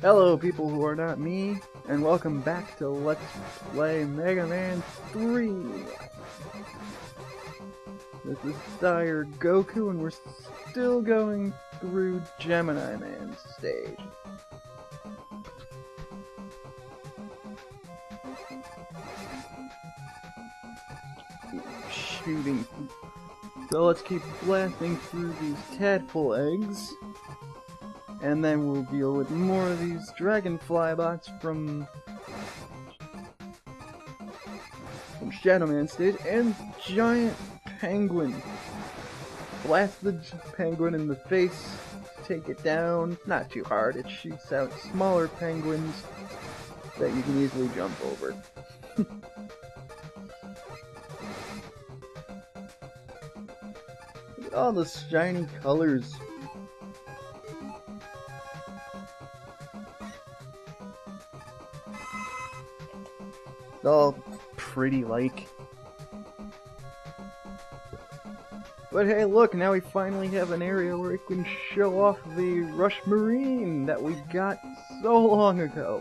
Hello, people who are not me, and welcome back to Let's Play Mega Man 3. This is Dire Goku, and we're still going through Gemini Man's stage. Shooting. So let's keep blasting through these tadpole eggs. And then we'll deal with more of these dragonfly bots from Shadow Man stage, and giant penguin. Blast the penguin in the face, take it down, not too hard, it shoots out smaller penguins that you can easily jump over. Look at all the shiny colors. It's all pretty like. But hey, look, now we finally have an area where we can show off the Rush Marine that we got so long ago.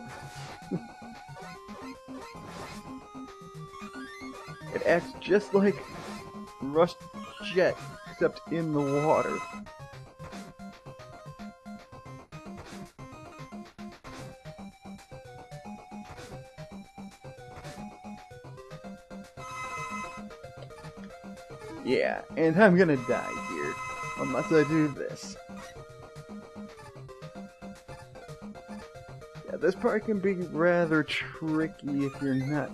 It acts just like Rush Jet, except in the water. Yeah, and I'm gonna die here, unless I do this. Yeah, this part can be rather tricky if you're not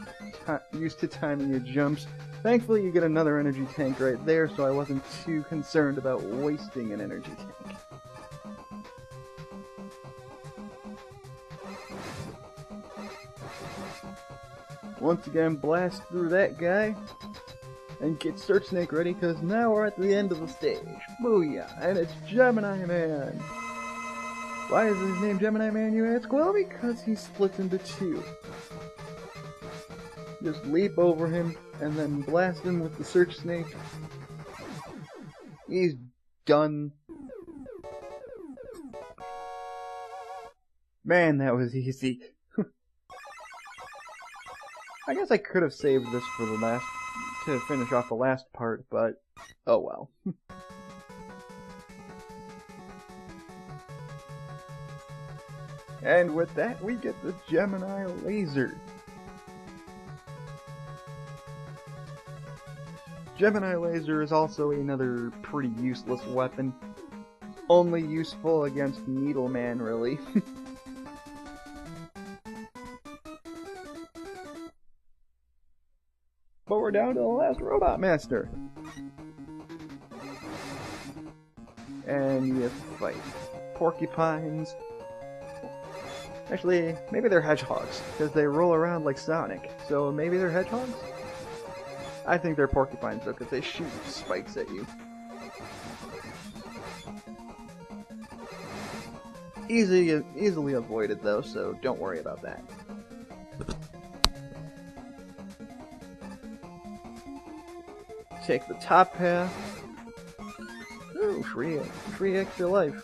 used to timing your jumps. Thankfully you get another energy tank right there, so I wasn't too concerned about wasting an energy tank. Once again, blast through that guy. And get Search Snake ready, because now we're at the end of the stage. Booyah! And it's Gemini Man! Why is his name Gemini Man, you ask? Well, because he splits into two. Just leap over him, and then blast him with the Search Snake. He's done. Man, that was easy. I guess I could have saved this for the last to finish off the last part, but oh well. And with that, we get the Gemini Laser. Gemini Laser is also another pretty useless weapon. Only useful against Needle Man, really. But we're down to the last Robot Master. And you fight porcupines. Actually, maybe they're hedgehogs, because they roll around like Sonic. So maybe they're hedgehogs? I think they're porcupines though, because they shoot spikes at you. Easily avoided though, so don't worry about that. Take the top path. Ooh, free extra life.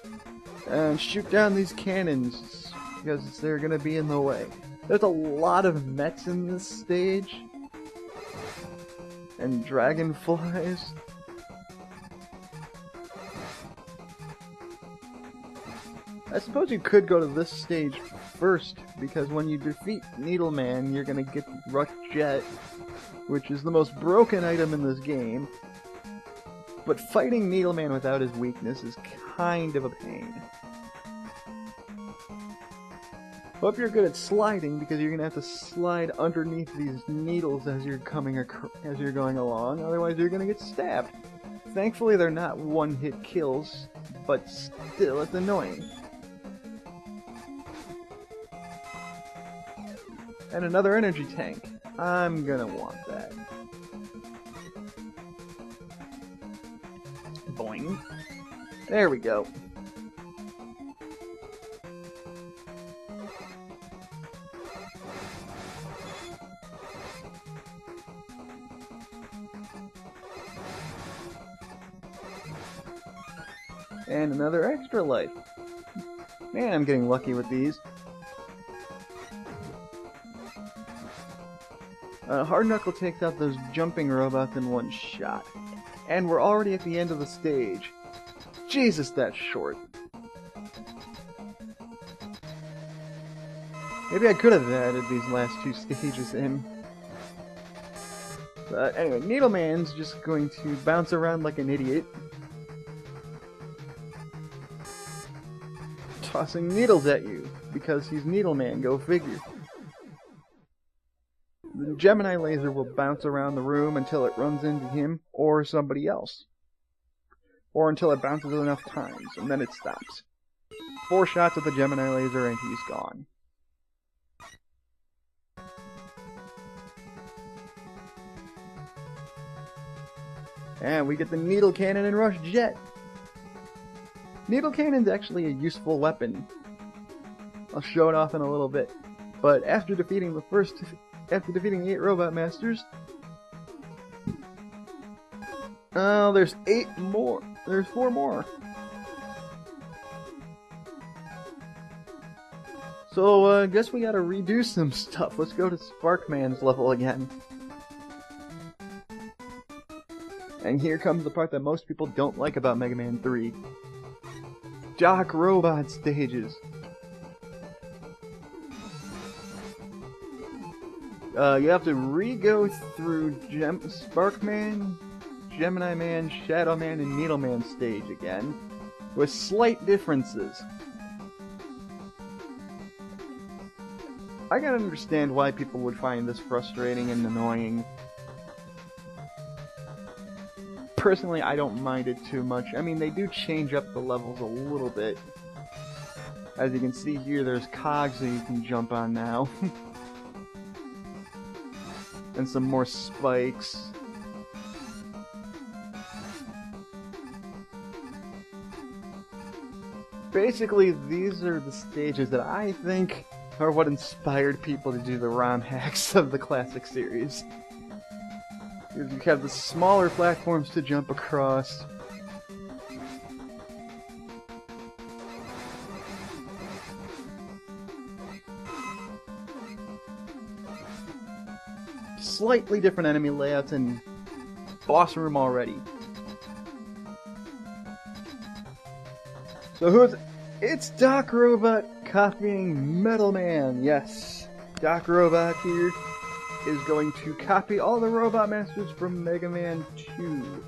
And shoot down these cannons, because they're gonna be in the way. There's a lot of Mets in this stage. And dragonflies. I suppose you could go to this stage first, because when you defeat Needle Man, you're gonna get Rush Jet, which is the most broken item in this game. But fighting Needle Man without his weakness is kind of a pain. Hope you're good at sliding, because you're gonna have to slide underneath these needles as you're going along, otherwise you're gonna get stabbed. Thankfully they're not one-hit kills, but still it's annoying. And another energy tank. I'm gonna want that. Boing. There we go. And another extra life. Man, I'm getting lucky with these. Hard Knuckle takes out those jumping robots in one shot. And we're already at the end of the stage. Jesus, that's short. Maybe I could have added these last two stages in. But anyway, Needleman's just going to bounce around like an idiot. Tossing needles at you, because he's Needleman, go figure. The Gemini laser will bounce around the room until it runs into him or somebody else. Or until it bounces enough times, and then it stops. 4 shots of the Gemini laser and he's gone. And we get the Needle Cannon and Rush Jet. Needle Cannon's actually a useful weapon. I'll show it off in a little bit. But after defeating the 8 Robot Masters, there's 8 more. There's 4 more. So, I guess we gotta redo some stuff. Let's go to Sparkman's level again. And here comes the part that most people don't like about Mega Man 3. Doc Robot stages. You have to re-go through Sparkman, Gemini Man, Shadow Man, and Needle Man stage again, with slight differences. I can understand why people would find this frustrating and annoying. Personally, I don't mind it too much. I mean, they do change up the levels a little bit. As you can see here, there's cogs that you can jump on now. And some more spikes. Basically, these are the stages that I think are what inspired people to do the ROM hacks of the classic series. You have the smaller platforms to jump across. Slightly different enemy layouts and boss room already. So who's... It's Doc Robot copying Metal Man. Yes, Doc Robot here is going to copy all the Robot Masters from Mega Man 2.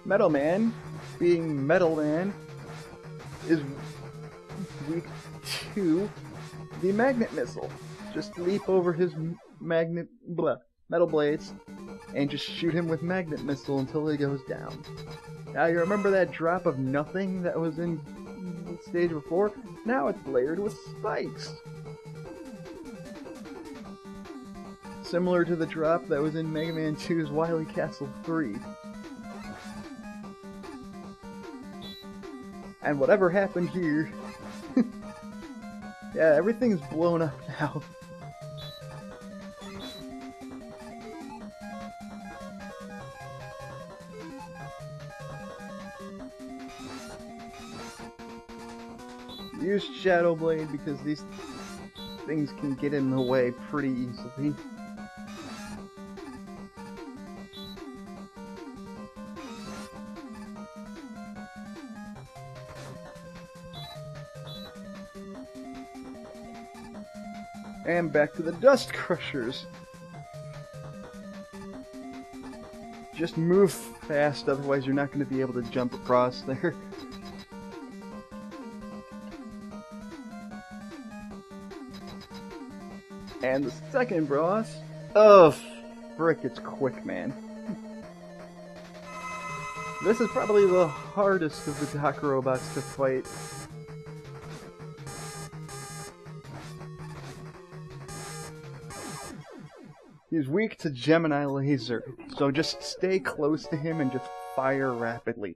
Metal Man, being Metal Man, is weak to the Magnet Missile. Just leap over his metal blades and just shoot him with Magnet Missile until he goes down. Now you remember that drop of nothing that was in the stage before? Now it's layered with spikes. Similar to the drop that was in Mega Man 2's Wily Castle 3. And whatever happened here... yeah, everything's blown up now. Use Shadow Blade because these things can get in the way pretty easily. And back to the Dust Crushers. Just move fast, otherwise you're not going to be able to jump across there. And the second boss... oh, frick, it's quick, man. This is probably the hardest of the Doc Robots to fight. He's weak to Gemini Laser, so just stay close to him and just fire rapidly.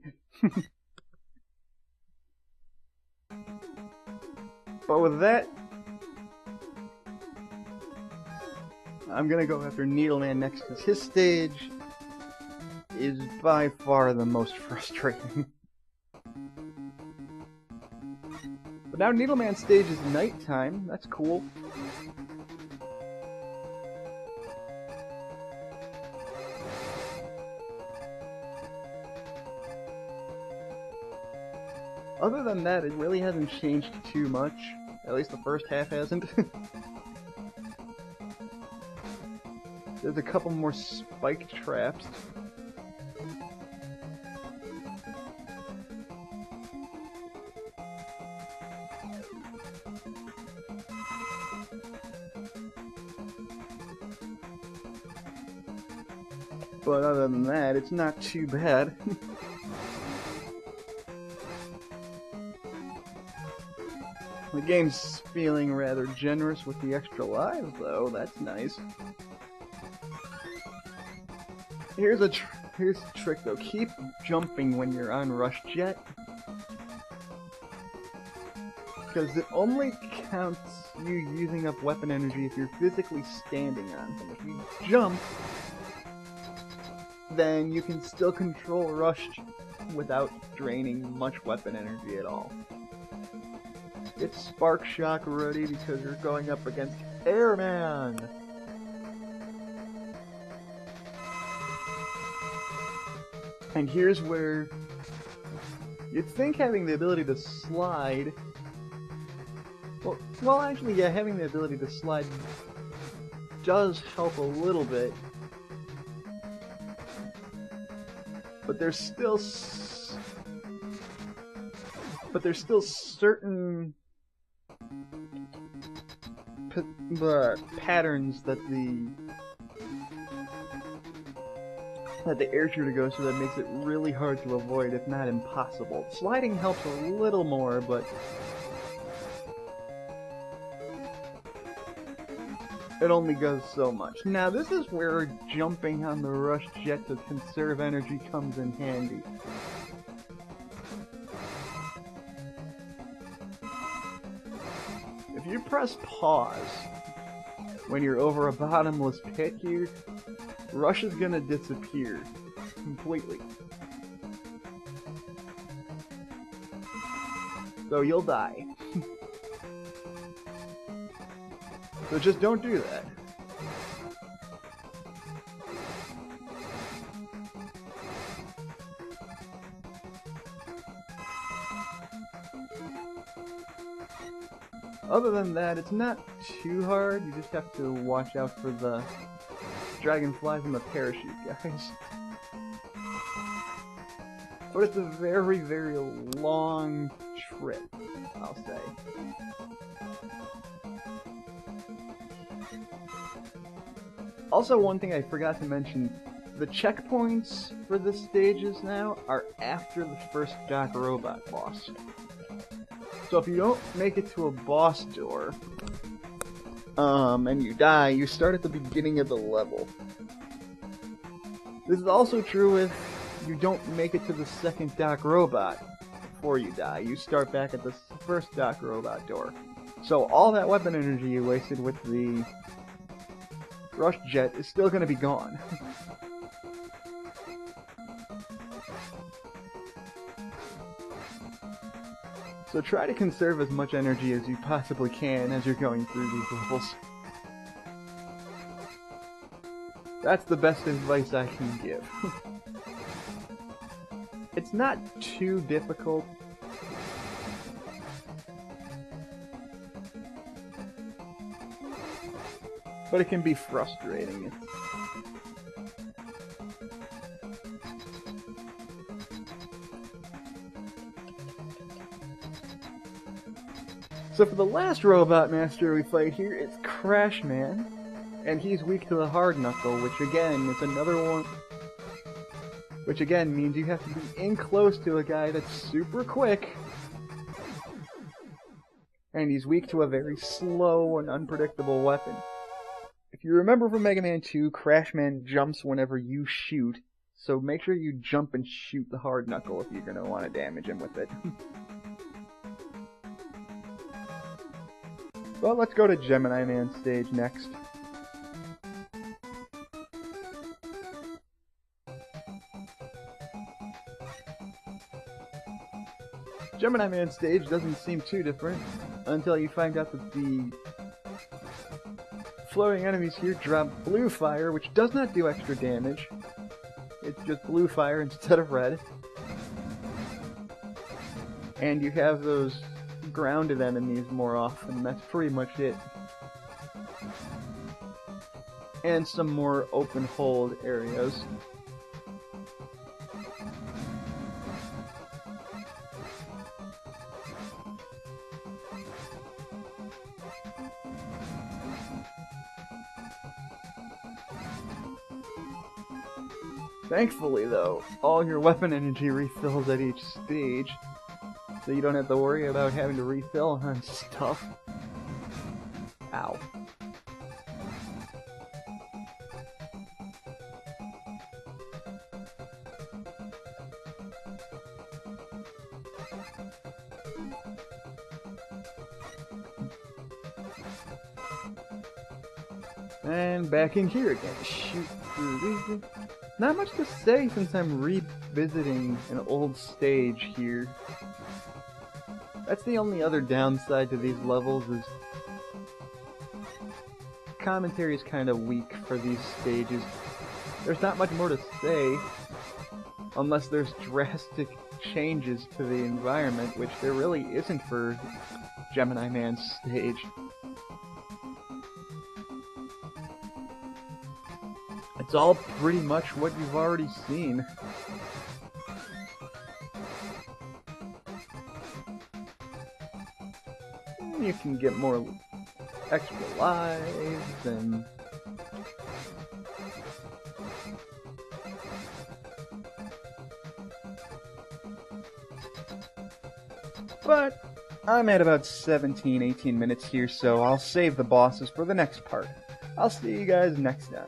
But with that, I'm gonna go after Needleman next, because his stage is by far the most frustrating. But now Needleman's stage is nighttime, that's cool. Other than that, it really hasn't changed too much. At least the first half hasn't. There's a couple more spike traps. But other than that, it's not too bad. The game's feeling rather generous with the extra lives, though. That's nice. Here's the trick, though. Keep jumping when you're on Rush Jet, because it only counts you using up weapon energy if you're physically standing on them. If you jump, then you can still control Rush without draining much weapon energy at all. Get Spark Shock ready because you're going up against Airman! And here's where you'd think having the ability to slide... Well, actually, yeah, having the ability to slide does help a little bit. But there's still certain patterns that the air shooter goes through that makes it really hard to avoid, if not impossible. Sliding helps a little more, but it only goes so much. Now this is where jumping on the Rush Jet to conserve energy comes in handy. If you press pause when you're over a bottomless pit here, Rush is gonna disappear completely. So you'll die. So just don't do that. Other than that, it's not too hard. You just have to watch out for the dragonflies and the parachute guys. But it's a very, very long trip, I'll say. Also, one thing I forgot to mention, the checkpoints for this stages now are after the first Doc Robot boss. So if you don't make it to a boss door, and you die, you start at the beginning of the level. This is also true if you don't make it to the second Doc Robot before you die. You start back at the first Doc Robot door. So all that weapon energy you wasted with the Rush Jet is still going to be gone. So try to conserve as much energy as you possibly can as you're going through these levels. That's the best advice I can give. It's not too difficult. But it can be frustrating. So for the last Robot Master we fight here, it's Crash Man, and he's weak to the Hard Knuckle, which again is another one. Which again means you have to be in close to a guy that's super quick, and he's weak to a very slow and unpredictable weapon. If you remember from Mega Man 2, Crash Man jumps whenever you shoot, so make sure you jump and shoot the Hard Knuckle if you're going to want to damage him with it. Well, let's go to Gemini Man stage next. Gemini Man stage doesn't seem too different until you find out that the floating enemies here drop blue fire, which does not do extra damage. It's just blue fire instead of red. And you have those grounded enemies more often. That's pretty much it. And some more open hold areas. Thankfully, though, all your weapon energy refills at each stage, so you don't have to worry about having to refill on stuff. Ow. And back in here again. Shoot through these. Not much to say since I'm revisiting an old stage here. That's the only other downside to these levels is commentary is kind of weak for these stages. There's not much more to say unless there's drastic changes to the environment, which there really isn't for Gemini Man's stage. It's all pretty much what you've already seen. You can get more extra lives and but I'm at about 17-18 minutes here, so I'll save the bosses for the next part. I'll see you guys next time.